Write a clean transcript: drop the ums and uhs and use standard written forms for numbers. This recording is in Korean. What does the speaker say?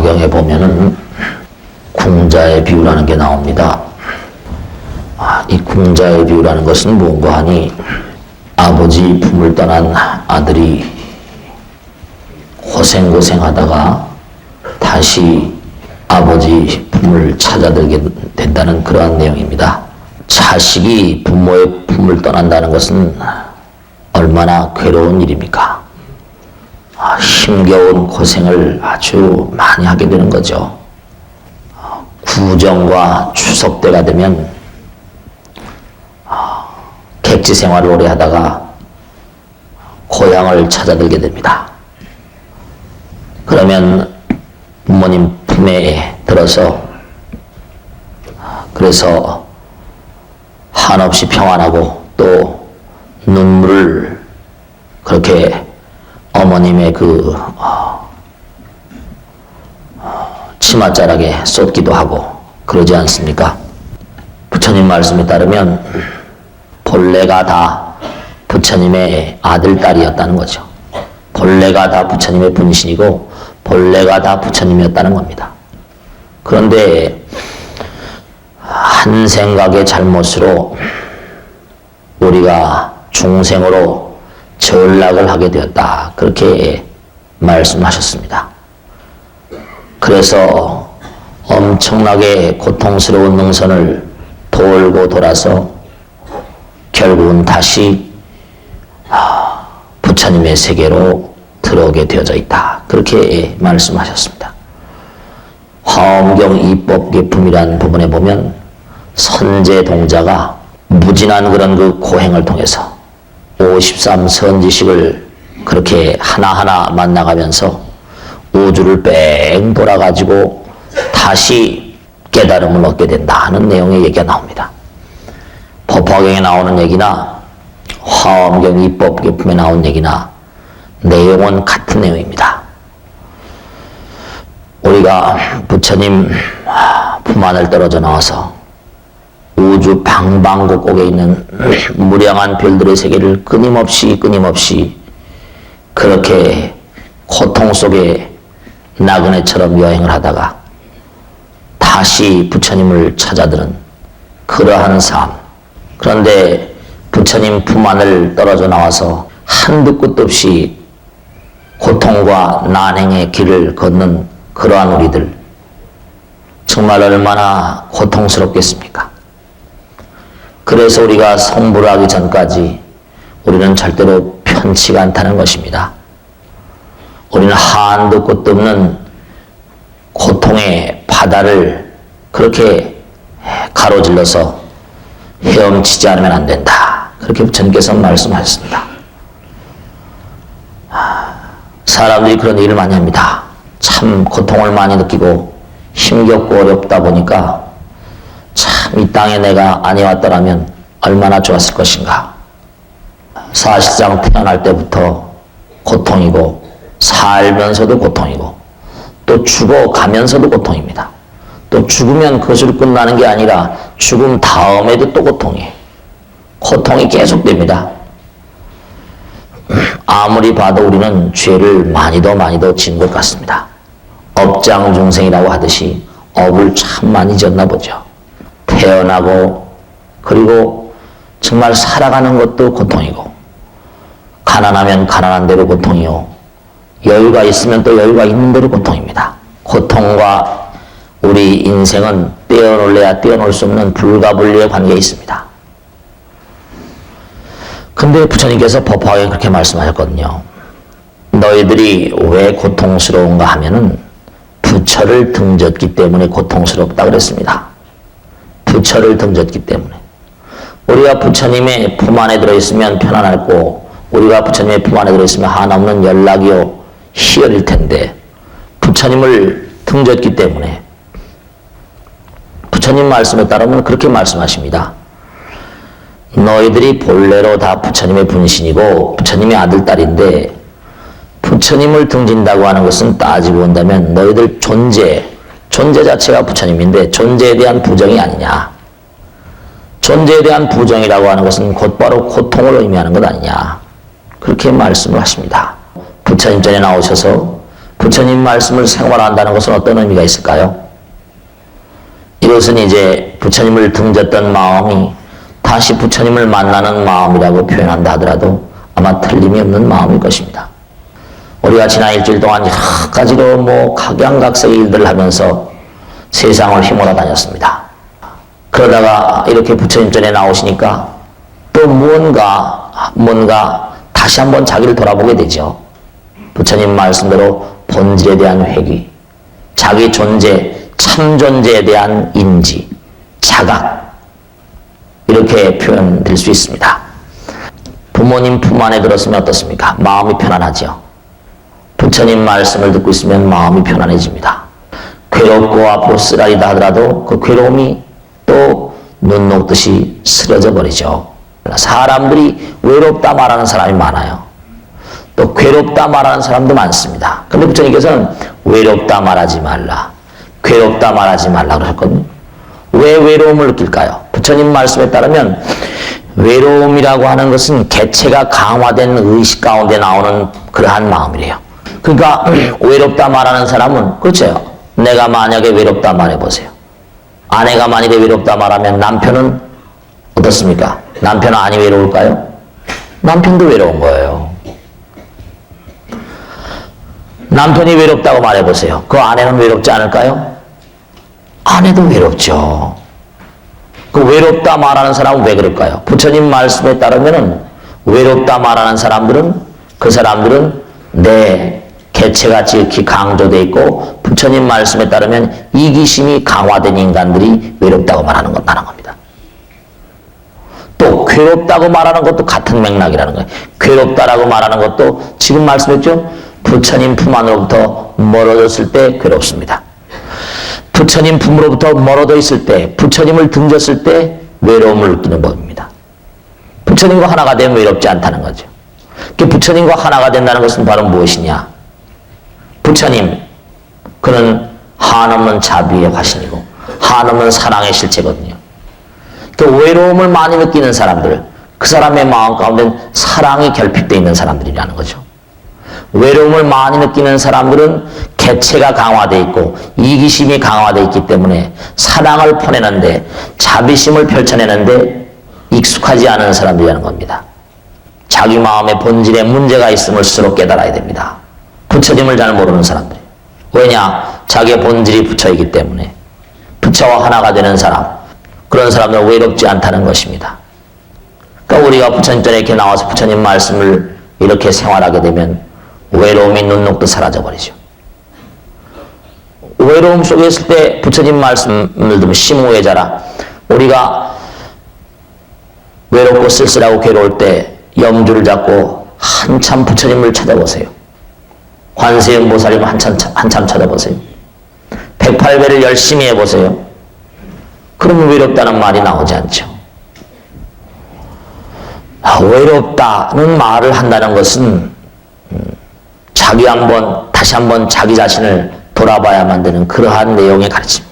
화엄경에 보면은 궁자의 비유라는 게 나옵니다. 이 궁자의 비유라는 것은 무언가 하니 아버지 품을 떠난 아들이 고생하다가 다시 아버지 품을 찾아들게 된다는 그러한 내용입니다. 자식이 부모의 품을 떠난다는 것은 얼마나 괴로운 일입니까? 힘겨운 고생을 아주 많이 하게 되는 거죠. 구정과 추석 때가 되면 객지 생활을 오래 하다가 고향을 찾아들게 됩니다. 그러면 부모님 품에 들어서 그래서 한없이 평안하고 또 눈물을 그렇게 어머님의 그 치맛자락에 쏟기도 하고 그러지 않습니까? 부처님 말씀에 따르면 본래가 다 부처님의 아들, 딸이었다는 거죠. 본래가 다 부처님의 분신이고 본래가 다 부처님이었다는 겁니다. 그런데 한 생각의 잘못으로 우리가 중생으로 전락을 하게 되었다. 그렇게 말씀하셨습니다. 그래서 엄청나게 고통스러운 능선을 돌고 돌아서 결국은 다시 부처님의 세계로 들어오게 되어져 있다. 그렇게 말씀하셨습니다. 화엄경 이법계품이라는 부분에 보면 선제동자가 무진한 그런 그 고행을 통해서 53선지식을 그렇게 하나하나 만나가면서 우주를 뺑 돌아가지고 다시 깨달음을 얻게 된다 하는 내용의 얘기가 나옵니다. 법화경에 나오는 얘기나 화엄경 이법계품에 나온 얘기나 내용은 같은 내용입니다. 우리가 부처님 품 안을 떨어져 나와서 우주 방방곡곡에 있는 무량한 별들의 세계를 끊임없이 그렇게 고통 속에 나그네처럼 여행을 하다가 다시 부처님을 찾아드는 그러한 삶. 그런데 부처님 품 안을 떨어져 나와서 한두 끝도 없이 고통과 난행의 길을 걷는 그러한 우리들 정말 얼마나 고통스럽겠습니까? 그래서 우리가 성불을 하기 전까지 우리는 절대로 편치가 않다는 것입니다. 우리는 한도 끝도 없는 고통의 바다를 그렇게 가로질러서 헤엄치지 않으면 안 된다. 그렇게 부처님께서 말씀하셨습니다. 사람들이 그런 일을 많이 합니다. 참 고통을 많이 느끼고 힘겹고 어렵다 보니까 참 이 땅에 내가 아니왔더라면 얼마나 좋았을 것인가. 사실상 태어날 때부터 고통이고 살면서도 고통이고 또 죽어가면서도 고통입니다. 또 죽으면 그것으로 끝나는 게 아니라 죽음 다음에도 또 고통이 계속됩니다. 아무리 봐도 우리는 죄를 많이도 지은 것 같습니다. 업장중생이라고 하듯이 업을 참 많이 지었나 보죠. 태어나고 그리고 정말 살아가는 것도 고통이고 가난하면 가난한 대로 고통이요. 여유가 있으면 또 여유가 있는 대로 고통입니다. 고통과 우리 인생은 떼어놓을래야 떼어놓을 수 없는 불가분리의 관계에 있습니다. 근데 부처님께서 법화에 그렇게 말씀하셨거든요. 너희들이 왜 고통스러운가 하면은 부처를 등졌기 때문에 고통스럽다 그랬습니다. 부처를 등졌기 때문에. 우리가 부처님의 품 안에 들어있으면 편안하고 우리가 부처님의 품 안에 들어있으면 한없는 연락이요 희열일 텐데 부처님을 등졌기 때문에 부처님 말씀에 따르면 그렇게 말씀하십니다. 너희들이 본래로 다 부처님의 분신이고 부처님의 아들, 딸인데 부처님을 등진다고 하는 것은 따지고 본다면 너희들 존재 자체가 부처님인데 존재에 대한 부정이 아니냐. 존재에 대한 부정이라고 하는 것은 곧바로 고통을 의미하는 것 아니냐. 그렇게 말씀을 하십니다. 부처님 전에 나오셔서 부처님 말씀을 생활한다는 것은 어떤 의미가 있을까요? 이것은 이제 부처님을 등졌던 마음이 다시 부처님을 만나는 마음이라고 표현한다 하더라도 아마 틀림이 없는 마음일 것입니다. 우리가 지난 일주일 동안 여러 가지로 각양각색의 일들을 하면서 세상을 휘몰아 다녔습니다. 그러다가 이렇게 부처님 전에 나오시니까 또 뭔가 다시 한번 자기를 돌아보게 되죠. 부처님 말씀대로 본질에 대한 회귀, 자기 존재, 참 존재에 대한 인지, 자각, 이렇게 표현될 수 있습니다. 부모님 품 안에 들었으면 어떻습니까? 마음이 편안하죠. 부처님 말씀을 듣고 있으면 마음이 편안해집니다. 괴롭고 앞으로 쓰라리다 하더라도 그 괴로움이 또 눈 녹듯이 스려져 버리죠. 사람들이 외롭다 말하는 사람이 많아요. 또 괴롭다 말하는 사람도 많습니다. 근데 부처님께서는 외롭다 말하지 말라, 괴롭다 말하지 말라 그러셨거든요. 왜 외로움을 느낄까요? 부처님 말씀에 따르면 외로움이라고 하는 것은 개체가 강화된 의식 가운데 나오는 그러한 마음이래요. 그러니까 외롭다 말하는 사람은, 그렇죠, 내가 만약에 외롭다 말해보세요. 아내가 만약에 외롭다 말하면 남편은 어떻습니까? 남편은 아니 외로울까요? 남편도 외로운 거예요. 남편이 외롭다고 말해보세요. 그 아내는 외롭지 않을까요? 아내도 외롭죠. 그 외롭다 말하는 사람은 왜 그럴까요? 부처님 말씀에 따르면은 외롭다 말하는 사람들은, 그 사람들은 내 개체가 지극히 강조되어 있고 부처님 말씀에 따르면 이기심이 강화된 인간들이 외롭다고 말하는 겁니다. 또 괴롭다고 말하는 것도 같은 맥락이라는 거예요. 괴롭다라고 말하는 것도 지금 말씀했죠? 부처님 품 안으로부터 멀어졌을 때 괴롭습니다. 부처님 품으로부터 멀어져 있을 때, 부처님을 등졌을 때 외로움을 느끼는 법입니다. 부처님과 하나가 되면 외롭지 않다는 거죠. 부처님과 하나가 된다는 것은 바로 무엇이냐? 부처님, 그는 한없는 자비의 화신이고 한없는 사랑의 실체거든요. 그 외로움을 많이 느끼는 사람들, 그 사람의 마음 가운데는 사랑이 결핍되어 있는 사람들이라는 거죠. 외로움을 많이 느끼는 사람들은 개체가 강화되어 있고 이기심이 강화되어 있기 때문에 사랑을 퍼내는데, 자비심을 펼쳐내는데 익숙하지 않은 사람들이라는 겁니다. 자기 마음의 본질에 문제가 있음을 스스로 깨달아야 됩니다. 부처님을 잘 모르는 사람들. 왜냐? 자기의 본질이 부처이기 때문에. 부처와 하나가 되는 사람, 그런 사람들은 외롭지 않다는 것입니다. 그러니까 우리가 부처님 전에 이렇게 나와서 부처님 말씀을 이렇게 생활하게 되면 외로움이 눈 녹듯 사라져버리죠. 외로움 속에 있을 때 부처님 말씀을 들으면 심오해져라. 우리가 외롭고 쓸쓸하고 괴로울 때 염주를 잡고 한참 부처님을 찾아보세요. 관세음보살님 한참 찾아보세요. 108배를 열심히 해보세요. 그러면 외롭다는 말이 나오지 않죠. 외롭다는 말을 한다는 것은 다시 한번 자기 자신을 돌아봐야만 되는 그러한 내용의 가르침입니다.